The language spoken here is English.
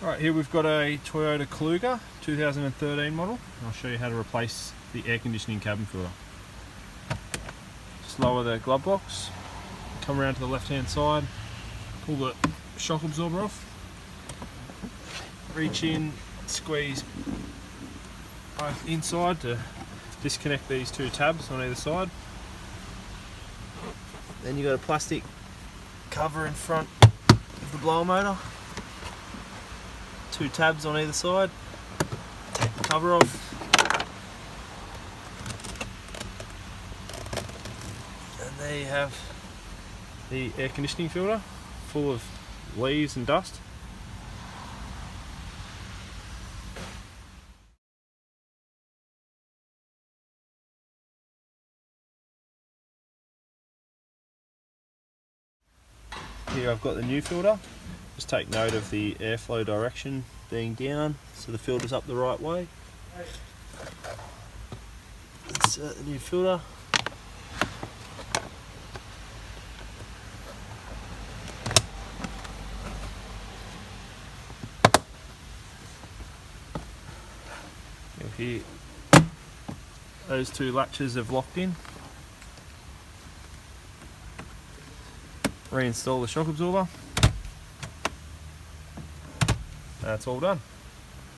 Right, here we've got a Toyota Kluger 2013 model. I'll show you how to replace the air conditioning cabin filter. Just lower the glove box, come around to the left hand side, pull the shock absorber off, reach in, squeeze inside to disconnect these two tabs on either side. Then you've got a plastic cover in front of the blower motor. Two tabs on either side. Take the cover off. And there you have the air conditioning filter full of leaves and dust. Here I've got the new filter. Just take note of the airflow direction being down, so the filter's up the right way. Insert the new filter. You'll hear those two latches have locked in. Reinstall the shock absorber. That's all done.